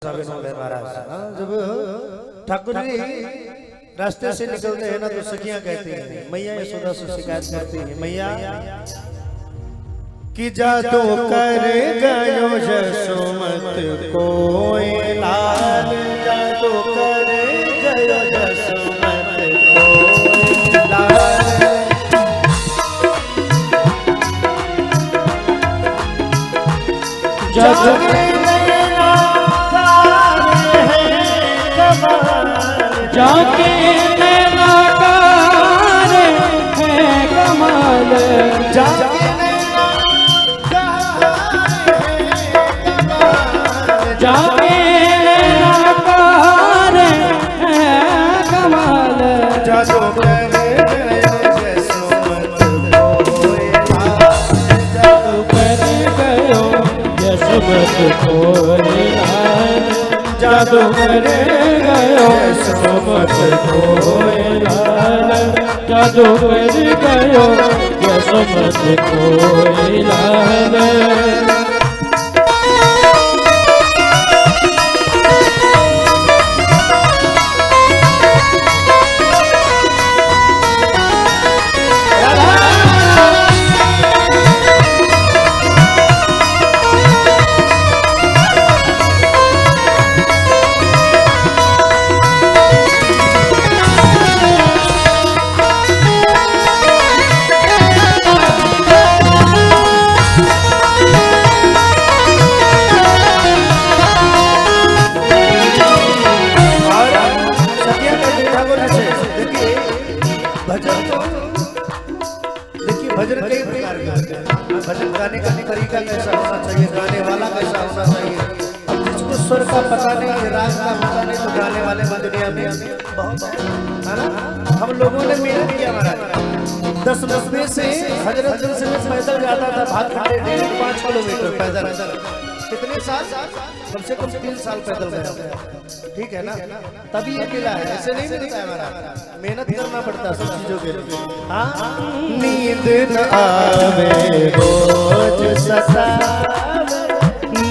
जब ठाकुर जी रास्ते से निकलते हैं ना तो सखियां कहती हैं, मैया यशोदा से शिकायत करती है, मैया कि जादू कर गयो यशोमत कोई लाल, जादू कर गयो यशोमत कोई लाल। जाके नैनाकार है कमाल, जाके नैनाकार है कमाल। जादू कर गयो यशोमत कोई लाल, जादू कर गयो यशोमत कोई लाल, जादू कर गयो यशोमत कोई लाल, जादू कर गयो यशोमत कोई लाल। भजन कई प्रकार के होते हैं। भजन गाने का तरीका कैसा होना चाहिए, गाने वाला कैसा होना चाहिए। अब जिसको स्वर का पता नहीं है, राग का पता नहीं, तो गाने वाले दुनिया में बहुत है ना। हम लोगों ने मेहनत किया महाराज, 10 में से हजरतगंज से पैदल जाता था, भाग खड़े 5 किलोमीटर पैदल। कितने साल? कम से कम 3 साल पैदल गया, ठीक है ना। तभी ये मिला है, ऐसे नहीं मिलता है हमारा, मेहनत करना पड़ता है सब चीजों के लिए। हाँ, नींद न आवे रोज सतावे,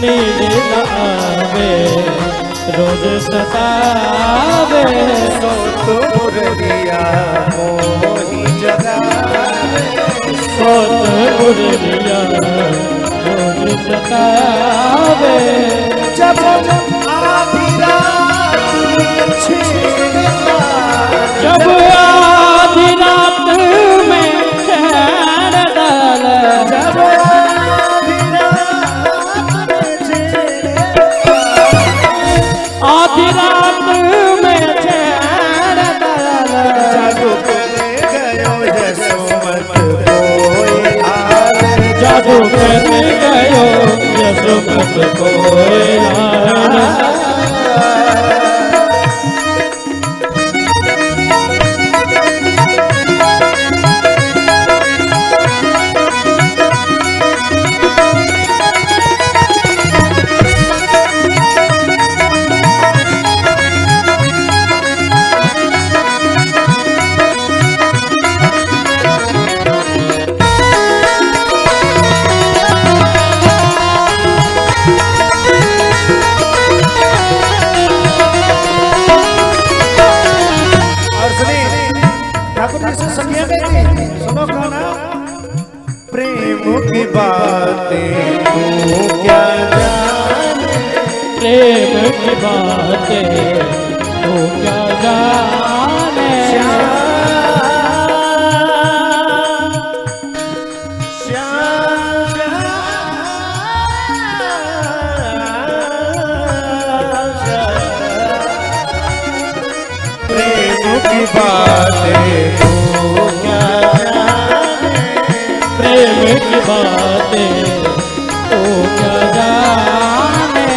नींद न आवे रोज सतावे, सो तो मुरलिया मोही जगावे, सो तो मुरलिया रोज सतावे। जब आधी रात छेड़ता, जब आधी रात में चैन डाल, जब आधी रात में छेड़ता, आधी रात में चैन डाल। जादू कर गयो यशोमत कोई लाल, जादू कर गयो यशोमत कोई लाल। सुनो गाना, प्रेम की बातें तू क्या जाने, प्रेम की बातें तू क्या जाने। प्रेम की बातें तू क्या जाने, प्रेम की बातें तू क्या जाने।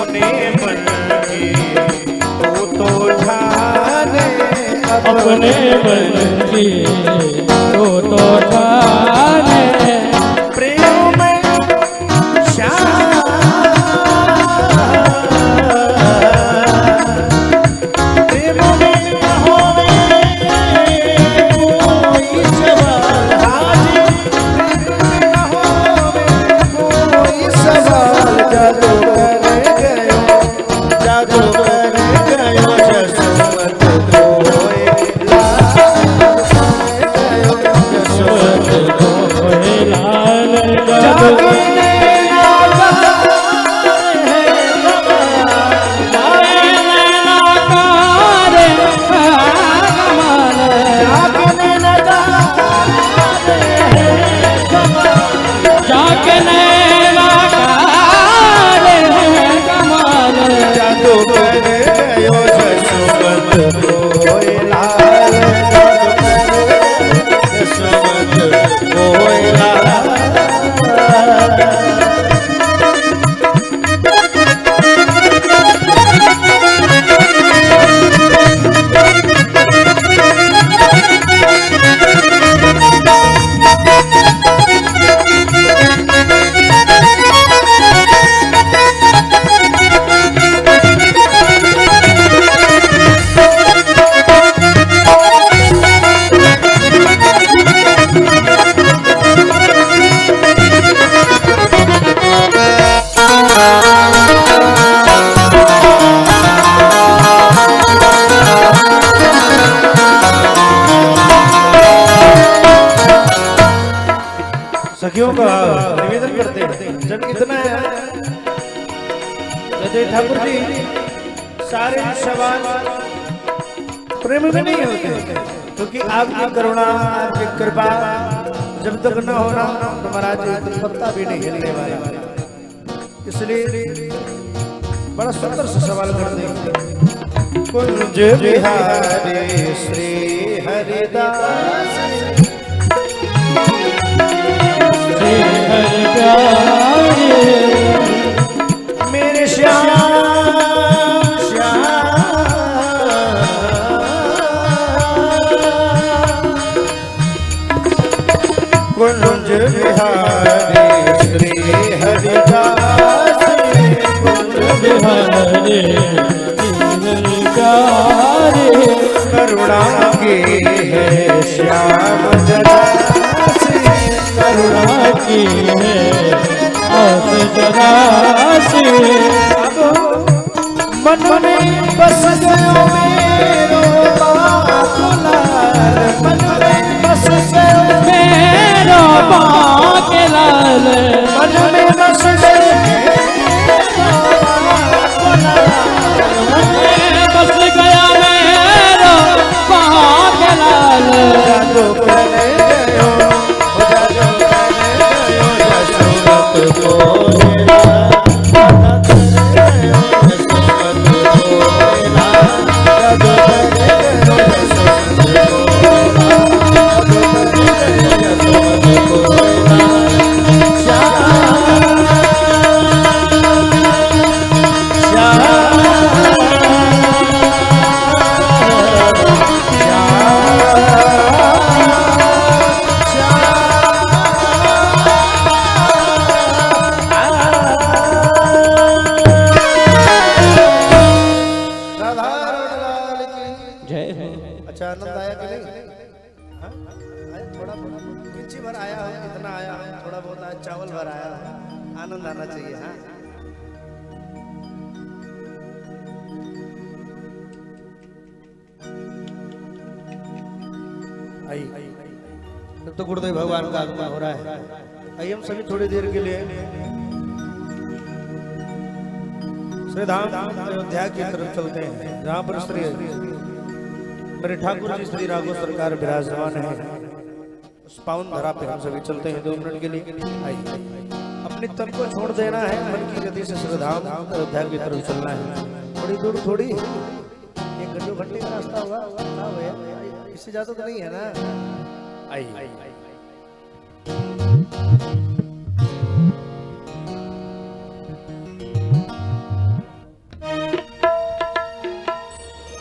अपने मन की तू तो जाने, अपने मन की तू तो जाने। प्रेम में प्रेम में न होवे कोई सवाल, हाजी प्रेम में न होवे कोई सवाल, जादू कर अजय ठाकुर जी, सारे सवाल प्रेम में नहीं होते, क्योंकि आपकी करुणा, आपकी कृपा जब तक न होना तो महाराज एक पत्ता भी नहीं हिलने वाला। इसलिए बड़ा सुंदर सा सवाल करते हैं। कुंज बिहारी श्री हरिदास श्री हरि प्यारे मेरे श्याम श्याम कुंज बिहारी श्री हरिदास कुंज बिहारे हरि प्यारे करुणा के है श्याम जरासी करुणा की है आस जरासी मन में बस गयो मेरो बाबूलाल, मन में बस गयो मेरो बाके लाल, मन में बस गयो बस गया मेरो बाके लाल। जादू करने गयो, जादू करने गयो जसोमत गोहेला, जादू करने गयो जसोमत गोहेला, जादू करने गयो जसोमत गोहेला, जादू करने गयो जसोमत गोहेला। अच्छा आनंद आया कि नहीं? हाँ? आया थोड़ा थोड़ा किंची भर आया हो, कितना आया हो, थोड़ा बहुत आया, चावल भर आया हो, आनंद आना चाहिए। हाँ आई तब तो गुरुदेव भगवान का आगमन हो रहा है। आइए हम सभी थोड़ी देर के लिए श्री धाम अयोध्या की तरफ चलते हैं, जहाँ पर श्री मेरे ठाकुर जी श्री राघव सरकार विराजमान है। उस पावन धरा पे हम सभी चलते हैं 2 मिनट के लिए। आइए अपने तन को छोड़ देना है, मन की गति से श्री धाम अयोध्या की तरफ चलना है। थोड़ी दूर, थोड़ी 1 घंटे का रास्ता होगा, इससे ज्यादा तो नहीं है ना। आइए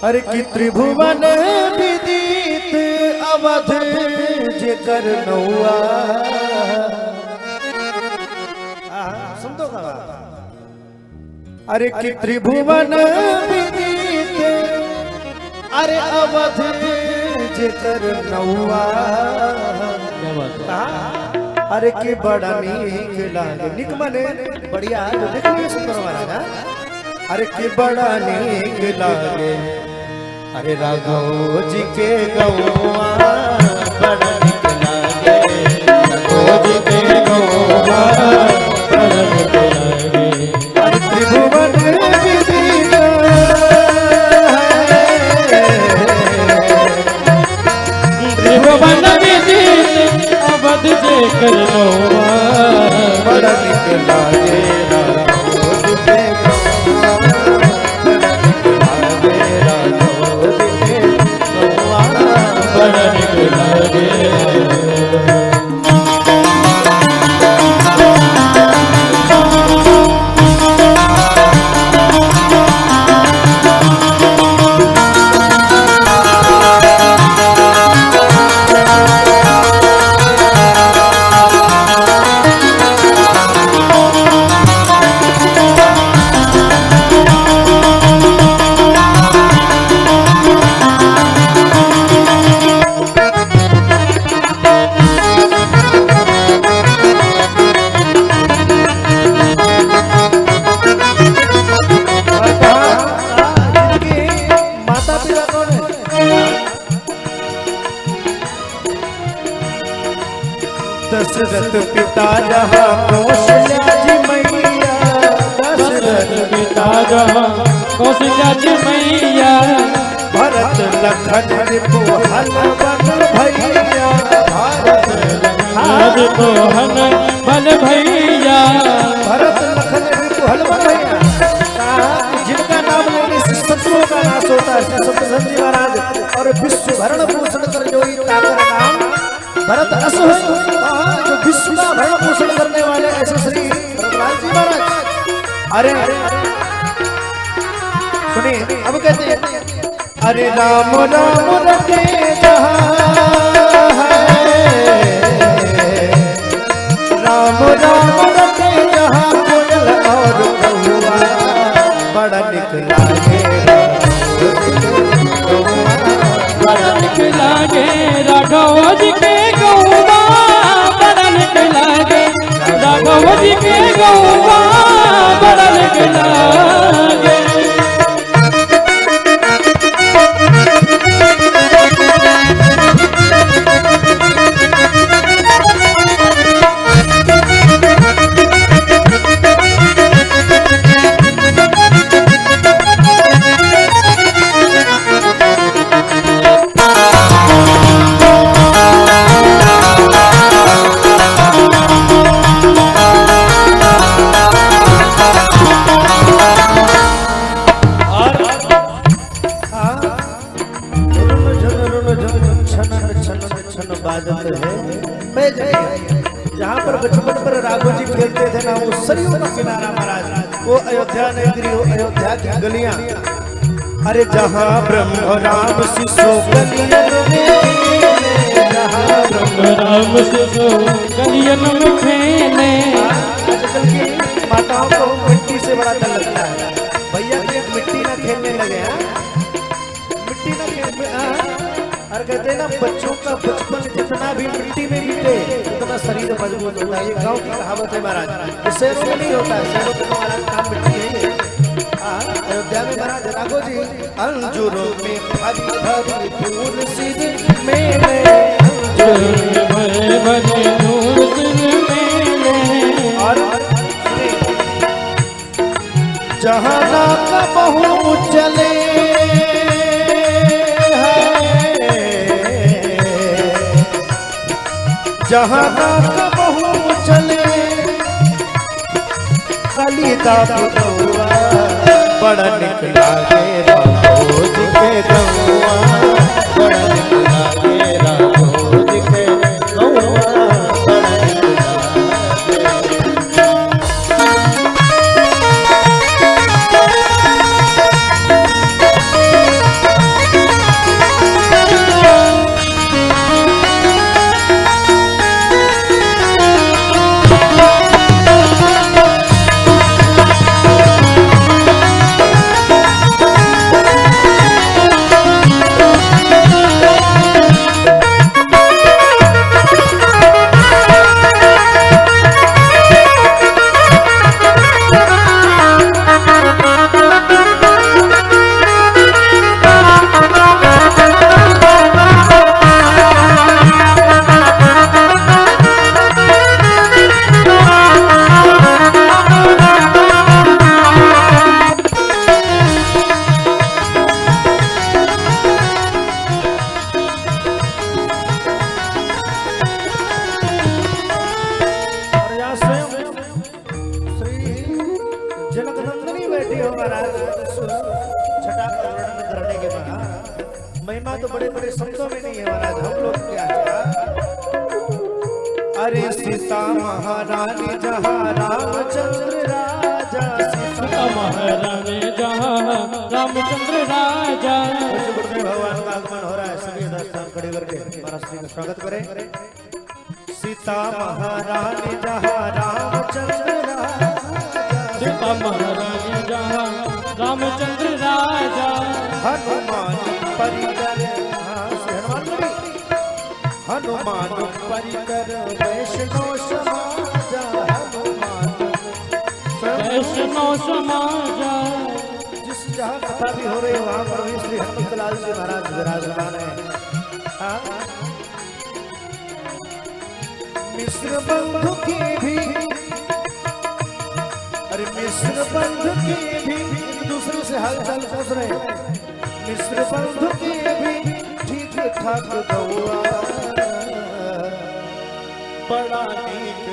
हर की त्रिभुवन विदित अवध जेकर नौआ। सुन तो अरे की त्रिभुवन विदित अरे अवध जेकर नौआ। अरे की बड़ा नीक लागे, निक मने बढ़िया जो देखने सुंदर महाराज। अरे की बड़ा नीक लागे अरे राघव जी के गौआ, बड़ा नीक लागे राघव जी के गौआ, बड़ा नीक लागे। अरे त्रिभुवन विदित त्रिभुवन विदित अवध जेकर नौआ, बड़ा नीक लागे राघव जी के बड़ा नीक लागे। दशरथ पिता जहाँ कौशल्या जी मैया, दशरथ दशरथ पिता जहाँ कौशल्या जी मैया भरत लखन रिपु हनुमान भैया को हन बल भैया भरत लखन रिपु हनुमान भैया जिनका नाम लेने से शत्रुओं का नाश होता है। श्री सत्यधन जी महाराज और विश्व भरण पोषण कर जो ताकर नाम भरत अस है, जो विश्व का भरण पोषण करने वाले ऐसे श्री भरतलाल जी महाराज। अरे सुनिए अब कहते हैं अरे राम राम रटे जहाँ है, राम राम रटे जहाँ कोयल और कौआ बड़ा निकला बड़ा निकला गे राघव जी के गौवा बड़ा निकला गे राघव जी के गौवा बड़ा निकला गे जहाँ पर बचपन पर राघव जी खेलते थे ना वो सरयू का किनारा महाराज, वो अयोध्या नगरी, वो अयोध्या की गलियां। अरे जहाँ ब्रह्म राम शिशु गलियन में, जहाँ ब्रह्म राम शिशु गलियन में खेले। आजकल की माताओं को मिट्टी से बड़ा डर लगता है, भैया की मिट्टी ना खेलने लगे हैं, मिट्टी ना खेलने। और कहते हैं ना बच्चों का बचपन जितना भी मिट्टी में बीते उतना शरीर मजबूत होता है। ये गांव की कहावत है महाराज, शहरों में नहीं होता है, शहरों में तो महाराज काम मिट्टी है। अयोध्या में महाराज राघव जी अंजुरों में भरी भरी फूल सिर मेले, भरे भरे फूल सिर मेले। और जहाँ का बहू चले जहाँ का बहू चले कलिता पुतौआ बड़ा निकला गे राघव जी के गौआ, बड़ा निकला गे राघव जी के गौआ, बड़ा निकला महिमा तो बड़े बड़े शब्दों में नहीं है महाराज, हम लोग क्या है। अरे सीता महारानी जहाँ रामचंद्र राजा, सीता महारानी जहाँ रामचंद्र राजा। भगवान का आगमन हो रहा है, सभी दर्शन खड़े करके महाराज श्री का स्वागत करें। सीता महारानी जहाँ रामचंद्र राजा, सीता महारानी जहाँ रामचंद्र राजा। हनुमान परिकर, हनुमान परिकर वैष्णव समाजा, वैष्णव समाजा। जिस जहाँ कथा भी हो रही है वहाँ पर भी श्री हनुमतलाल जी महाराज विराजमान है। मिश्र बंधु की भी, अरे मिश्र बंधु की भी एक दूसरे से हाल चाल पूछ रहे हैं। मिश्र बंधु की भी ठीक ठाक गौआ बड़ा नीक